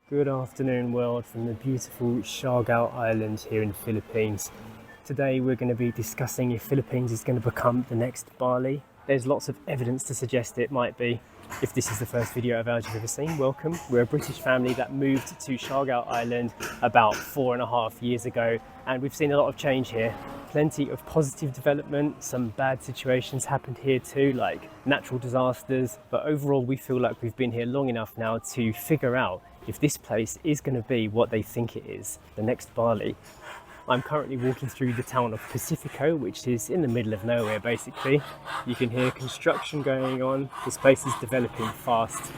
Good afternoon world from the beautiful Siargao island here in the Philippines. Today we're going to be discussing if Philippines is going to become the next Bali. There's lots of evidence to suggest it might be. If this is the first video of ours you've ever seen, welcome. We're a British family that moved to Siargao Island about 4.5 years ago, and we've seen a lot of change here. Plenty of positive development, some bad situations happened here too, like natural disasters, but overall we feel like we've been here long enough now to figure out if this place is going to be what they think it is, the next Bali. I'm currently walking through the town of Pacifico, which is in the middle of nowhere basically. You can hear construction going on. This place is developing fast.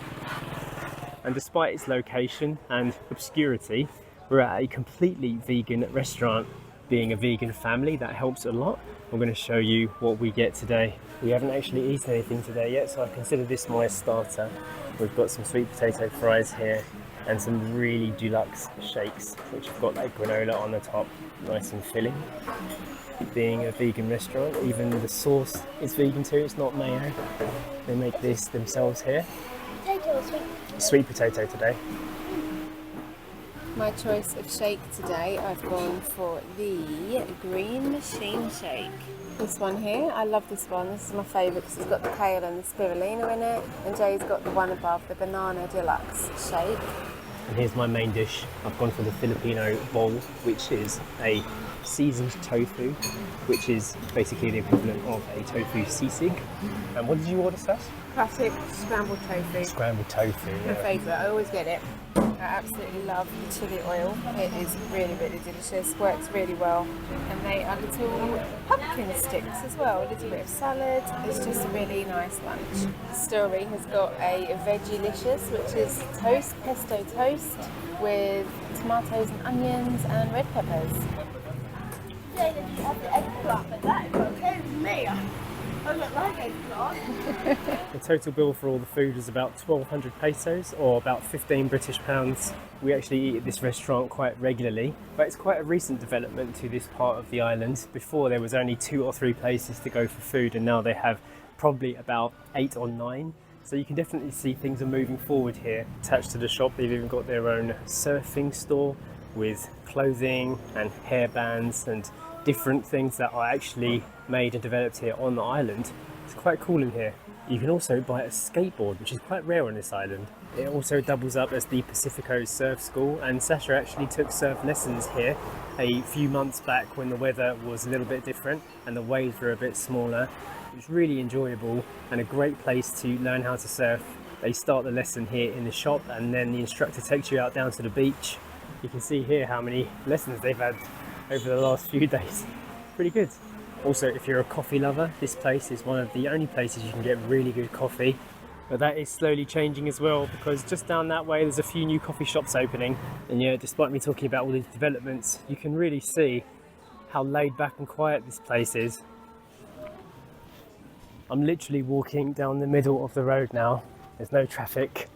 And despite its location and obscurity, we're at a completely vegan restaurant. Being a vegan family, that helps a lot. I'm going to show you what we get today. We haven't actually eaten anything today yet, so I consider this my starter. We've got some sweet potato fries here and some really deluxe shakes, which have got like granola on the top, nice and filling. Being a vegan restaurant, even the sauce is vegan too, it's not mayo. They make this themselves here. Potato or sweet? Sweet potato today. My choice of shake today, I've gone for the green machine shake. This one here, I love this one. This is my favourite because it's got the kale and the spirulina in it. And Jay's got the one above, the banana deluxe shake. And here's my main dish. I've gone for the Filipino bowl, which is a seasoned tofu, which is basically the equivalent of a tofu sisig. And what did you order, Sass? Classic scrambled tofu. Scrambled tofu. My favourite, I always get it. I absolutely love the chili oil. It is really, really delicious, works really well. And they are little pumpkin sticks as well, a little bit of salad. It's just a really nice lunch. Story has got a veggie-licious, which is toast, pesto toast, with tomatoes and onions and red peppers. Say that you have the eggplant, but that is okay with me. I don't like eggplant. The total bill for all the food is about 1,200 pesos, or about 15 British pounds. We actually eat at this restaurant quite regularly, but it's quite a recent development to this part of the island. Before there was only 2 or 3 places to go for food, and now they have probably about 8 or 9. So you can definitely see things are moving forward here. Attached to the shop, they've even got their own surfing store with clothing and hairbands and different things that are actually made and developed here on the island. It's quite cool in here. You can also buy a skateboard, which is quite rare on this island. It also doubles up as the Pacifico surf school, and Sasha actually took surf lessons here a few months back when the weather was a little bit different and the waves were a bit smaller. It was really enjoyable and a great place to learn how to surf. They start the lesson here in the shop, and then the instructor takes you out down to the beach. You can see here how many lessons they've had over the last few days. Pretty good. Also, if you're a coffee lover, this place is one of the only places you can get really good coffee. But that is slowly changing as well, because just down that way there's a few new coffee shops opening. And yeah, despite me talking about all these developments, you can really see how laid back and quiet this place is. I'm literally walking down the middle of the road now. There's no traffic,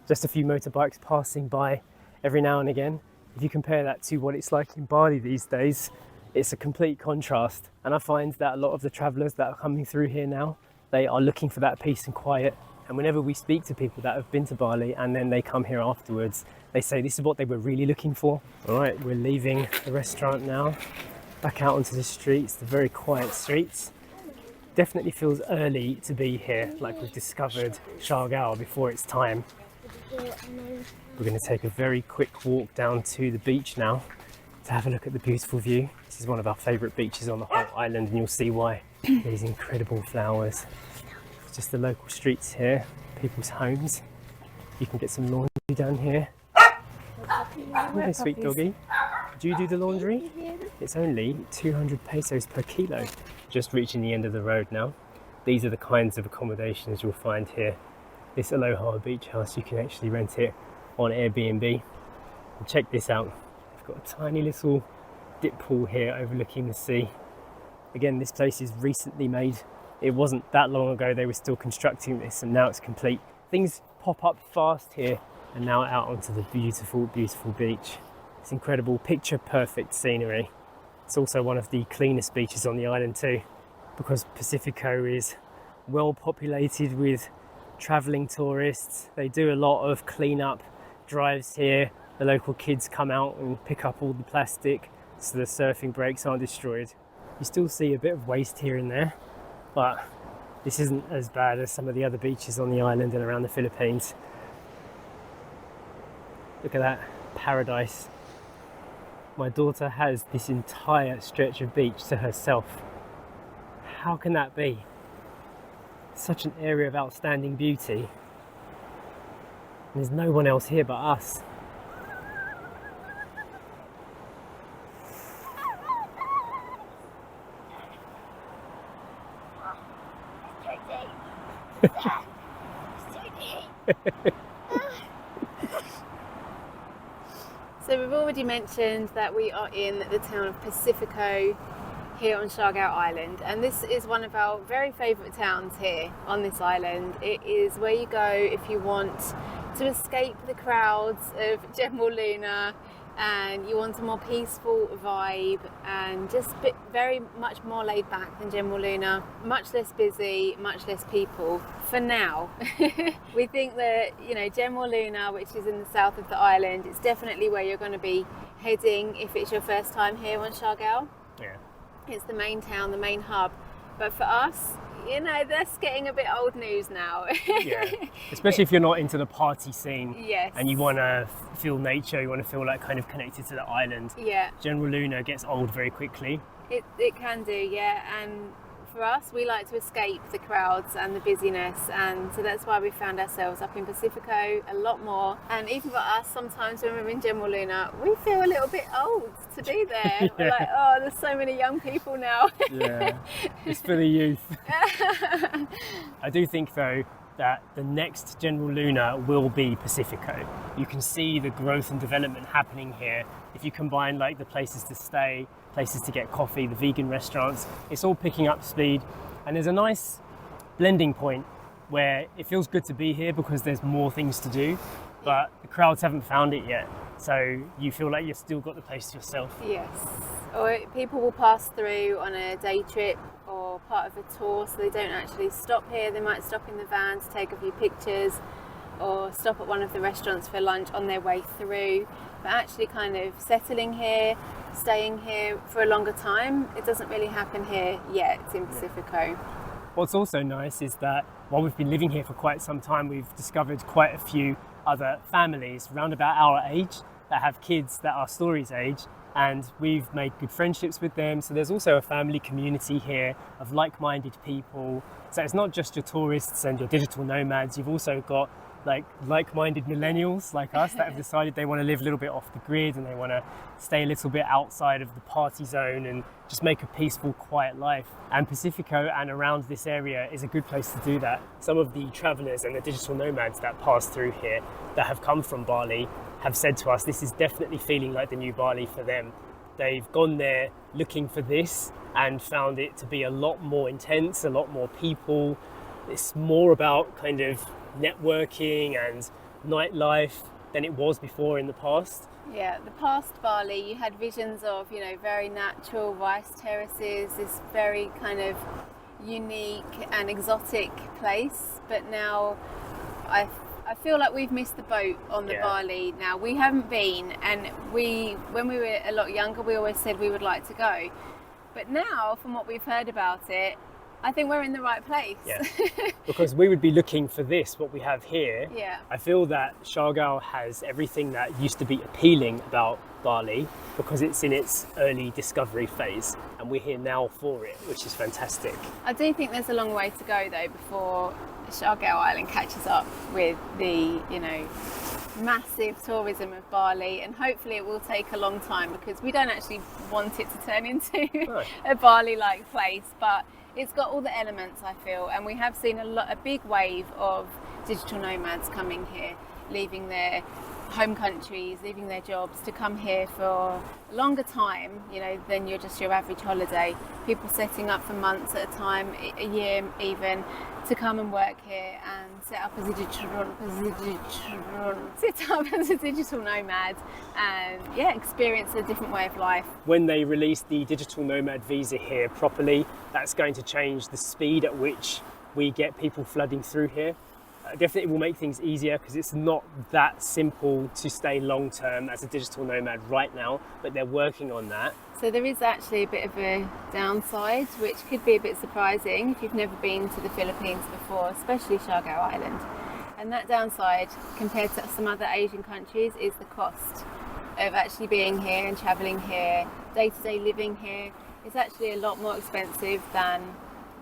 just a few motorbikes passing by every now and again. If you compare that to what it's like in Bali these days, it's a complete contrast. And I find that a lot of the travellers that are coming through here now, they are looking for that peace and quiet. And whenever we speak to people that have been to Bali and then they come here afterwards, they say this is what they were really looking for. All right, we're leaving the restaurant now, back out onto the streets, the very quiet streets. Definitely feels early to be here, like we've discovered Siargao before its time. We're going to take a very quick walk down to the beach now to have a look at the beautiful view. This is one of our favourite beaches on the whole island, and you'll see why. These incredible flowers. It's just the local streets here, people's homes. You can get some laundry down here. Hi, sweet doggy. Do you do the laundry? It's only 200 pesos per kilo. Just reaching the end of the road now. These are the kinds of accommodations you'll find here. This Aloha beach house, you can actually rent it on Airbnb. And check this out. We've got a tiny little dip pool here overlooking the sea. Again, this place is recently made. It wasn't that long ago they were still constructing this, and now it's complete. Things pop up fast here, and now out onto the beautiful, beautiful beach. It's incredible, picture perfect scenery. It's also one of the cleanest beaches on the island too, because Pacifico is well populated with travelling tourists. They do a lot of clean-up drives here The local kids come out and pick up all the plastic so the surfing breaks aren't destroyed. You still see a bit of waste here and there, but this isn't as bad as some of the other beaches on the island and around the Philippines. Look at that paradise. My daughter has this entire stretch of beach to herself. How can that be? Such an area of outstanding beauty. And there's no one else here but us. So we've already mentioned that we are in the town of Pacifico here on Siargao Island, and this is one of our very favourite towns here on this island. It is where you go if you want to escape the crowds of Jember Luna and you want a more peaceful vibe and just very much more laid back than Jember Luna, much less busy, much less people for now. We think that, you know, Jember Luna, which is in the south of the island, it's definitely where you're going to be heading if it's your first time here on Siargao. Yeah. It's the main town, the main hub. But for us, you know, that's getting a bit old news now. Yeah, especially if you're not into the party scene. Yes. And you want to feel nature, you want to feel like kind of connected to the island. Yeah. Jember Luna gets old very quickly. It can do, yeah. And for us, we like to escape the crowds and the busyness, and so that's why we found ourselves up in Pacifico a lot more. And even for us, sometimes when we're in Jember Luna, we feel a little bit old to be there. Yeah. We're like, oh, there's so many young people now. Yeah, it's for the youth. I do think though that the next Jember Luna will be Pacifico. You can see the growth and development happening here. If you combine like the places to stay, places to get coffee, the vegan restaurants, it's all picking up speed, and there's a nice blending point where it feels good to be here because there's more things to do, but the crowds haven't found it yet, so you feel like you've still got the place to yourself. Yes, or people will pass through on a day trip or part of a tour, so they don't actually stop here. They might stop in the van to take a few pictures or stop at one of the restaurants for lunch on their way through, but actually kind of settling here, staying here for a longer time, it doesn't really happen here yet in Pacifico. What's also nice is that while we've been living here for quite some time, we've discovered quite a few other families round about our age that have kids that are Story's age, and we've made good friendships with them. So there's also a family community here of like-minded people. So it's not just your tourists and your digital nomads, you've also got like-minded millennials like us that have decided they want to live a little bit off the grid and they want to stay a little bit outside of the party zone and just make a peaceful, quiet life. And Pacifico and around this area is a good place to do that. Some of the travellers and the digital nomads that pass through here that have come from Bali have said to us this is definitely feeling like the new Bali for them. They've gone there looking for this and found it to be a lot more intense, a lot more people. It's more about kind of networking and nightlife than it was before in the past. Yeah, the past Bali, you had visions of, you know, very natural rice terraces, this very kind of unique and exotic place, but now I feel like we've missed the boat on the Bali now. We haven't been, and when we were a lot younger, we always said we would like to go, but now from what we've heard about it, I think we're in the right place. Yeah, because we would be looking for this, what we have here. Yeah. I feel that Siargao has everything that used to be appealing about Bali because it's in its early discovery phase, and we're here now for it, which is fantastic. I do think there's a long way to go though before Siargao Island catches up with the, you know, massive tourism of Bali, and hopefully it will take a long time because we don't actually want it to turn into a Bali-like place, but it's got all the elements, I feel, and we have seen a big wave of digital nomads coming here, leaving their home countries, leaving their jobs to come here for a longer time, you know, than your average holiday. People setting up for months at a time, a year even, to come and work here and set up as a digital nomad and experience a different way of life. When they release the digital nomad visa here properly, that's going to change the speed at which we get people flooding through here. definitely will make things easier because it's not that simple to stay long term as a digital nomad right now, but they're working on that. So there is actually a bit of a downside, which could be a bit surprising if you've never been to the Philippines before, especially Siargao Island. And that downside, compared to some other Asian countries, is the cost of actually being here and travelling here, day-to-day living here. It's actually a lot more expensive than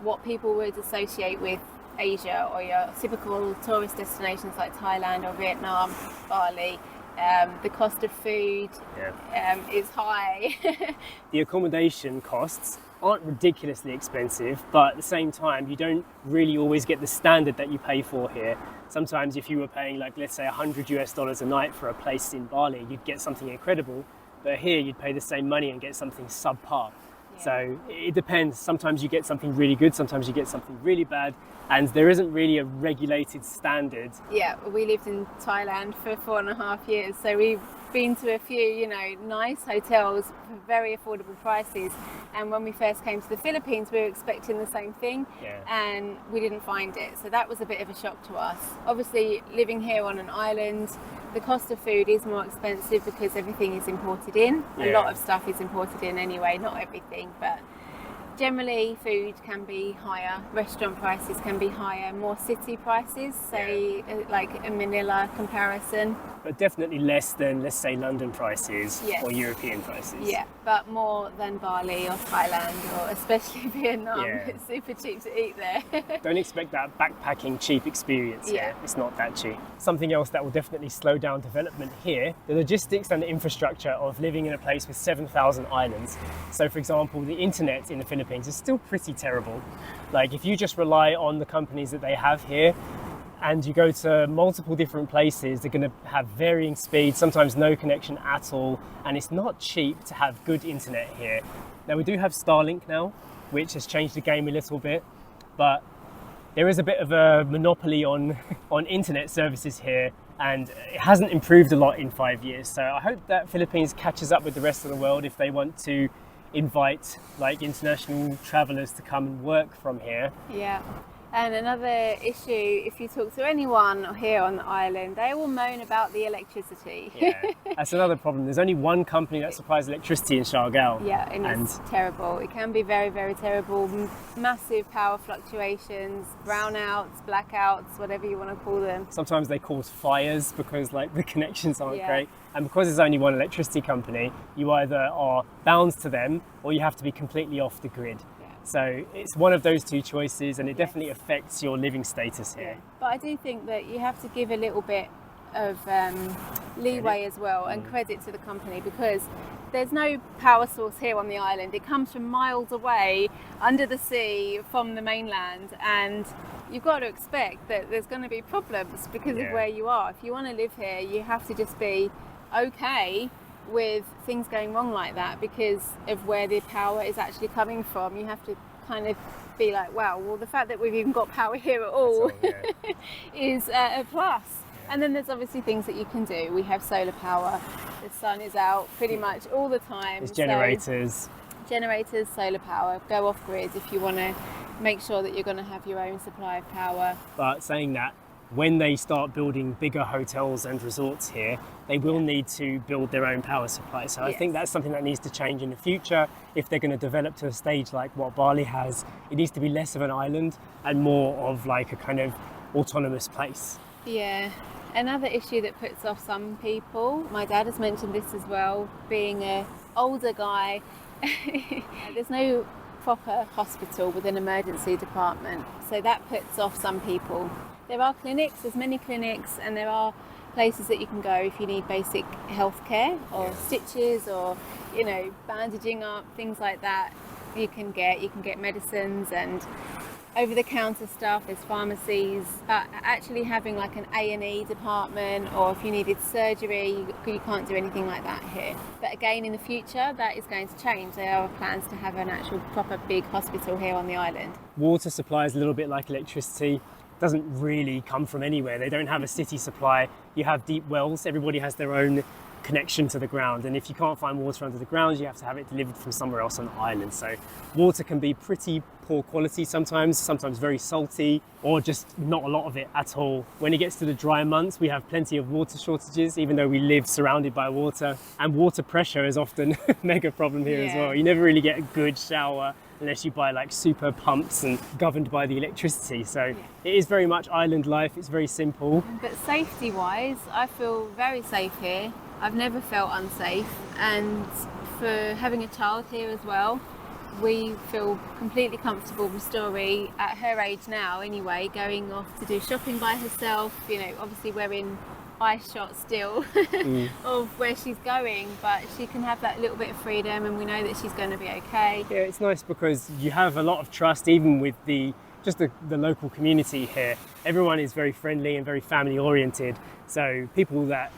what people would associate with Asia or your typical tourist destinations like Thailand or Vietnam, Bali. The cost of food is high. The accommodation costs aren't ridiculously expensive, but at the same time, you don't really always get the standard that you pay for here. Sometimes if you were paying, like, let's say $100 a night for a place in Bali, you'd get something incredible, but here you'd pay the same money and get something subpar. So it depends. Sometimes you get something really good, sometimes you get something really bad, and there isn't really a regulated standard. Yeah, we lived in Thailand for 4.5 years, so we've been to a few, nice hotels for very affordable prices. And when we first came to the Philippines, we were expecting the same thing, and we didn't find it. So that was a bit of a shock to us. Obviously, living here on an island, the cost of food is more expensive because everything is imported in. A lot of stuff is imported in anyway, not everything, but generally food can be higher, restaurant prices can be higher, more city prices, say like a Manila comparison. But definitely less than, let's say, London prices or European prices. Yeah, but more than Bali or Thailand or especially Vietnam. It's super cheap to eat there. Don't expect that backpacking cheap experience here. It's not that cheap. Something else that will definitely slow down development here, the logistics and the infrastructure of living in a place with 7,000 islands. So for example, the internet in the Philippines is still pretty terrible. Like if you just rely on the companies that they have here, and you go to multiple different places, they're going to have varying speeds, sometimes no connection at all, and it's not cheap to have good internet here. Now we do have Starlink now, which has changed the game a little bit, but there is a bit of a monopoly on internet services here, and it hasn't improved a lot in 5 years. So I hope that Philippines catches up with the rest of the world if they want to invite like international travelers to come and work from here. Yeah. And another issue, if you talk to anyone here on the island, they will moan about the electricity. Yeah, that's another problem. There's only one company that supplies electricity in Siargao. Yeah, and it's terrible. It can be very, very terrible. Massive power fluctuations, brownouts, blackouts, whatever you want to call them. Sometimes they cause fires because like the connections aren't great. And because there's only one electricity company, you either are bound to them or you have to be completely off the grid. So it's one of those two choices, and it definitely affects your living status here. But I do think that you have to give a little bit of leeway as well and credit to the company, because there's no power source here on the island. It comes from miles away under the sea from the mainland, and you've got to expect that there's going to be problems because of where you are. If you want to live here, you have to just be okay with things going wrong like that because of where the power is actually coming from. You have to kind of be like, wow, well, the fact that we've even got power here at all is a plus. And then there's obviously things that you can do. We have solar power. The sun is out pretty much all the time. There's generators. Generators, solar power. Go off grid if you want to make sure that you're going to have your own supply of power. But saying that, when they start building bigger hotels and resorts here, they will need to build their own power supply. So I think that's something that needs to change in the future. If they're going to develop to a stage like what Bali has, it needs to be less of an island and more of like a kind of autonomous place. Yeah. Another issue that puts off some people, my dad has mentioned this as well, being an older guy, there's no proper hospital with an emergency department. So that puts off some people. There are clinics, there's many clinics, and there are places that you can go if you need basic health care or stitches or, bandaging up, things like that. You can get medicines and over-the-counter stuff. There's pharmacies, but actually having like an A&E department, or if you needed surgery, you can't do anything like that here. But again, in the future, that is going to change. There are plans to have an actual proper big hospital here on the island. Water supply is a little bit like electricity. Doesn't really come from anywhere. They don't have a city supply. You have deep wells. Everybody has their own connection to the ground, and if you can't find water under the ground, you have to have it delivered from somewhere else on the island. So water can be pretty poor quality sometimes very salty, or just not a lot of it at all. When it gets to the dry months, we have plenty of water shortages, even though we live surrounded by water, and water pressure is often a mega problem here as well. You never really get a good shower unless you buy like super pumps and governed by the electricity. So it is very much island life. It's very simple. But safety wise, I feel very safe here. I've never felt unsafe, and for having a child here as well, we feel completely comfortable with Story at her age now anyway, going off to do shopping by herself. You know, obviously we're in eye shot still of where she's going, but she can have that little bit of freedom, and we know that she's going to be okay. Yeah, it's nice because you have a lot of trust even with the local community here. Everyone is very friendly and very family oriented, so people that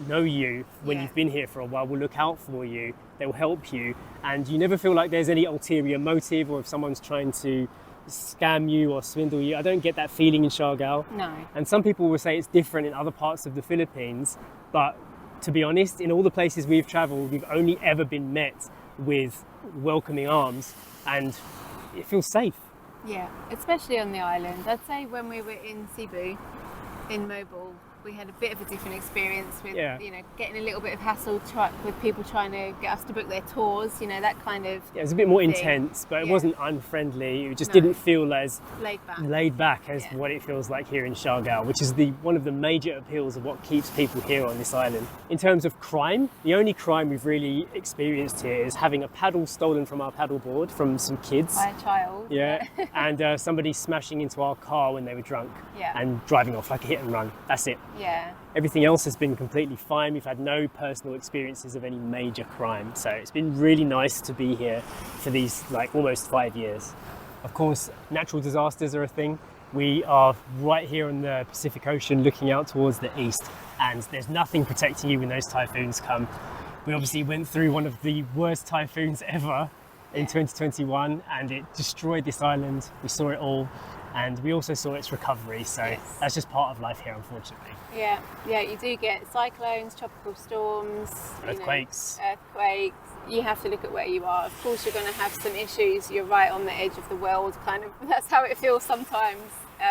know you when you've been here for a while will look out for you, they will help you, and you never feel like there's any ulterior motive, or if someone's trying to scam you or swindle you. I don't get that feeling in Siargao. No. And some people will say it's different in other parts of the Philippines, but to be honest, in all the places we've traveled, we've only ever been met with welcoming arms, and it feels safe. Yeah, especially on the island. I'd say when we were in Cebu, in Mobile, we had a bit of a different experience with, you know, getting a little bit of hassle with people trying to get us to book their tours, you know, that kind of it was a bit more thing. intense, but it wasn't unfriendly. It just didn't feel as laid back as what it feels like here in Siargao, which is one of the major appeals of what keeps people here on this island. In terms of crime, the only crime we've really experienced here is having a paddle stolen from our paddleboard from some kids. By a child. Yeah, and somebody smashing into our car when they were drunk and driving off like a hit and run. That's it. Yeah. Everything else has been completely fine. We've had no personal experiences of any major crime. So it's been really nice to be here for these like almost 5 years. Of course, natural disasters are a thing. We are right here on the Pacific Ocean looking out towards the east, and there's nothing protecting you when those typhoons come. We obviously went through one of the worst typhoons ever in 2021, and it destroyed this island. We saw it all. And we also saw its recovery, so that's just part of life here, unfortunately. Yeah, you do get cyclones, tropical storms, earthquakes. You have to look at where you are. Of course, you're going to have some issues. You're right on the edge of the world, kind of. That's how it feels sometimes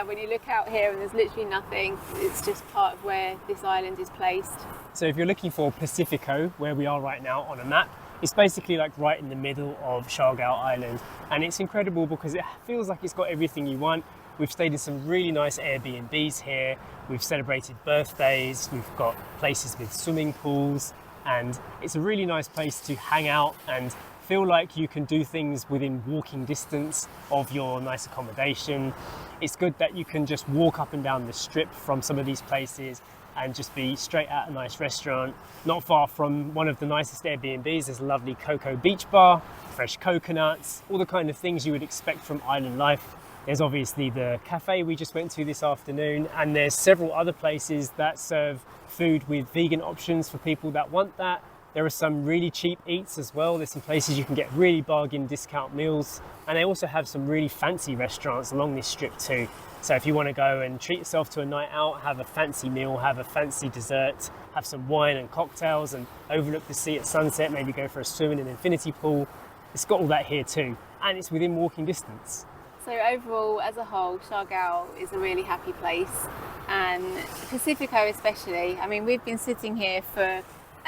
when you look out here and there's literally nothing. It's just part of where this island is placed. So if you're looking for Pacifico, where we are right now on a map, it's basically like right in the middle of Siargao Island, and it's incredible because it feels like it's got everything you want. We've stayed in some really nice Airbnbs here, we've celebrated birthdays, we've got places with swimming pools, and it's a really nice place to hang out and feel like you can do things within walking distance of your nice accommodation. It's good that you can just walk up and down the strip from some of these places and just be straight at a nice restaurant. Not far from one of the nicest Airbnbs, there's a lovely cocoa beach bar, fresh coconuts, all the kind of things you would expect from island life. There's obviously the cafe we just went to this afternoon, and there's several other places that serve food with vegan options for people that want that. There are some really cheap eats as well. There's some places you can get really bargain discount meals, and they also have some really fancy restaurants along this strip too. So if you want to go and treat yourself to a night out, have a fancy meal, have a fancy dessert, have some wine and cocktails and overlook the sea at sunset, maybe go for a swim in an infinity pool, it's got all that here too, and it's within walking distance. So overall, as a whole, Siargao is a really happy place, and Pacifico especially. I mean, we've been sitting here for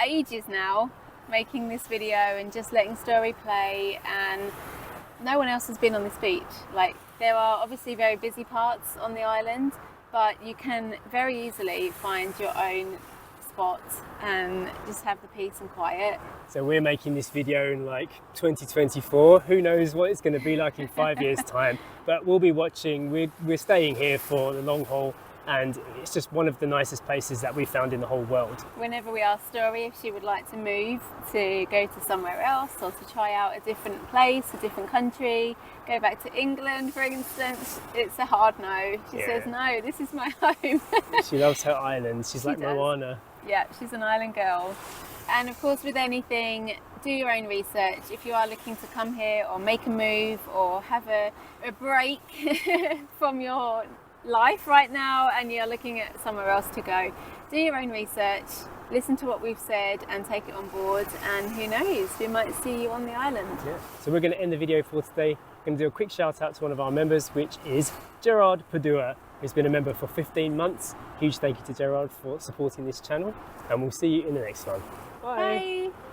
ages now, making this video and just letting Story play, and no one else has been on this beach. Like, there are obviously very busy parts on the island, but you can very easily find your own spot and just have the peace and quiet. So we're making this video in like 2024. Who knows what it's going to be like in 5 years' time, but we'll be watching. We're staying here for the long haul, and it's just one of the nicest places that we found in the whole world. Whenever we ask Story if she would like to move, to go to somewhere else, or to try out a different place, a different country, go back to England for instance, it's a hard no. She says, no, this is my home. She loves her island. She's like Moana. Yeah, she's an island girl. And of course, with anything, do your own research. If you are looking to come here or make a move or have a break from your life right now and you're looking at somewhere else to go, do your own research, listen to what we've said and take it on board, and who knows, we might see you on the island. Yeah. So we're going to end the video for today. We're going to do a quick shout out to one of our members, which is Gerard Padua, who's been a member for 15 months. Huge thank you to Gerard for supporting this channel, and we'll see you in the next one. Bye. Bye.